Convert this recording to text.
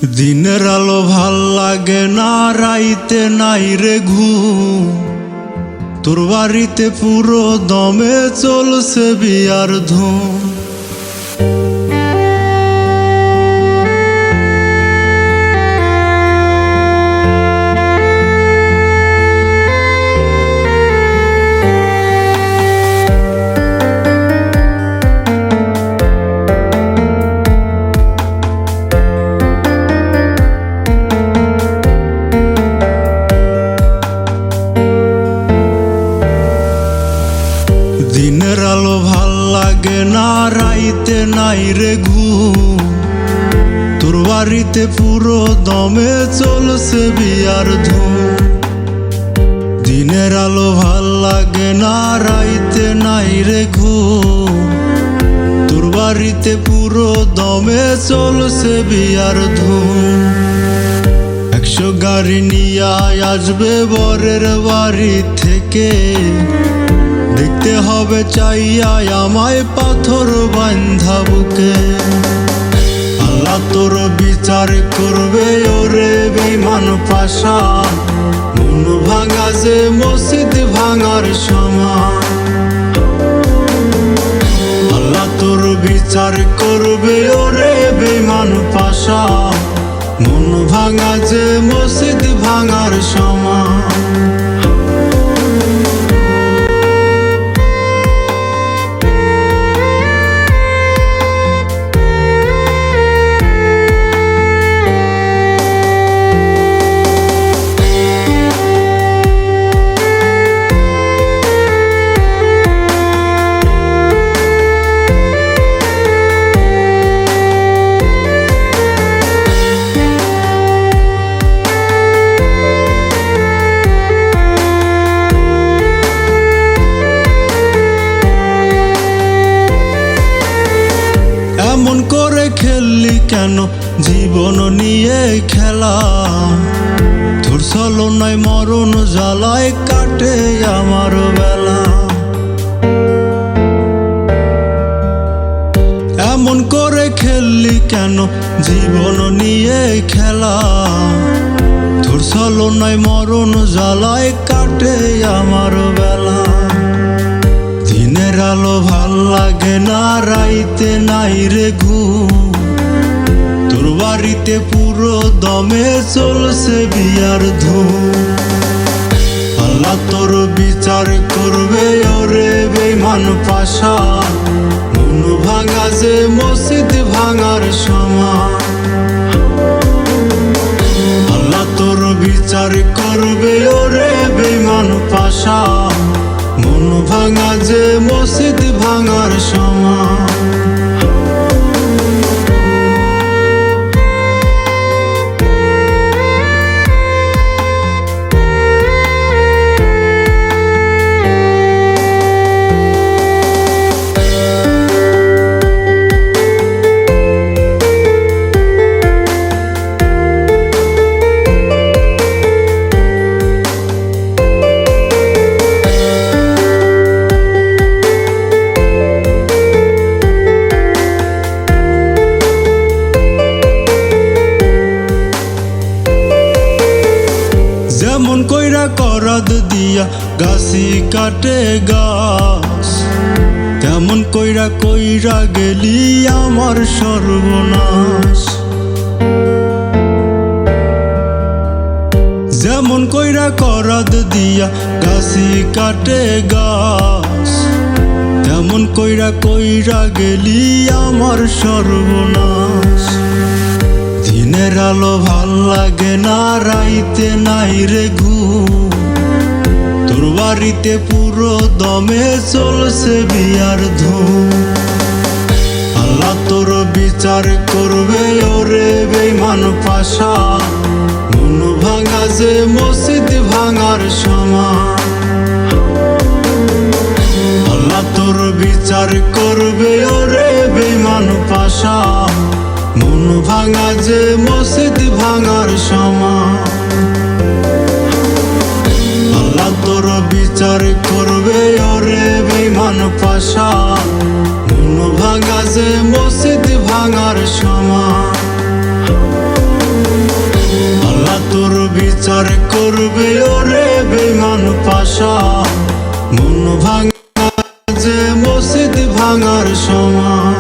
দিনের আলো ভাল লাগে না, রাইতে নাই রে ঘুম। তোর বাড়িতে পুরো দমে চলছে বিয়ার ধুম। দিনের আলো ভাল লাগে না, রাইতে নাই রে ঘুম। তোর বাড়িতে পুরো দমে চলছে বিয়ার ধুম। দিনের আলো ভাল লাগে না, রাইতে নাই রে ঘুম। তোর বাড়িতে পুরো দমে চলছে বিয়ার ধুম। 100 গাড়ি নিয়ে আসবে বরের বাড়ি থেকে, দেখতে হবে চাইয়া আমায় পাথর বান্ধা বুকে। আল্লাহ তোর বিচার করবে ওরে বেঈমান পাশা, মন ভাঙা যে মসজিদ ভাঙার সমান। আল্লাহ তোর বিচার করবে ওরে বেঈমান পাশা, মন ভাঙা যে মসজিদ ভাঙার সমান। এমন করে খেললি কেন জীবন নিয়ে খেলা? তোর ছলনায় মরণ জ্বালায় কাটে আমার বেলা। এমন করে খেললি কেন জীবন নিয়ে খেলা? তোর ছলনায় মরণ জ্বালায় কাটে আমার বেলা। দিনের আলো ভাল লাগে না, রাইতে নাই রে ঘুম। তোর বাড়িতে পুরো দমে চলছে বিয়ার ধুম। আল্লাহ তোর বিচার করবে ওরে বেঈমান পাশা, মন ভাঙা যে মসজিদ ভাঙার সমান। আল্লাহ তোর বিচার করবে ওরে বেঈমান পাশা, মন ভাঙা যে মসজিদ ভাঙার সমান। যেমন কইরা করাদ দিয়া গাছি কাটে গাছ, তেমন কইরা কইরা গেলি আমার সর্বনাশ। যেমন কইরা করাদ দিয়া গাছি কাটে গাছ, তেমন কইরা কইরা গেলি আমার সর্বনাশ। দিনের আলো ভাল লাগে না, রাইতে নাই রে ঘুম। তোর বাড়িতে পুরো দমে চলছে বিয়ার ধুম। আল্লাহ তোর বিচার করবে ওরে বেঈমান পাশা, মন ভাঙা যে মসজিদ ভাঙার সমান। আল্লাহ তোর বিচার করবে ওরে বেঈমান পাশা, মন ভাঙা যে মসজিদ ভাঙার সমান। আল্লাহ তোর বিচার করবে ওরে বেঈমান পাশা, মন ভাঙা যে মসজিদ ভাঙার সমান। বিচার করবে ওরে বেমান পাশা। মন ভাঙা যে মসজিদ ভাঙার সমান।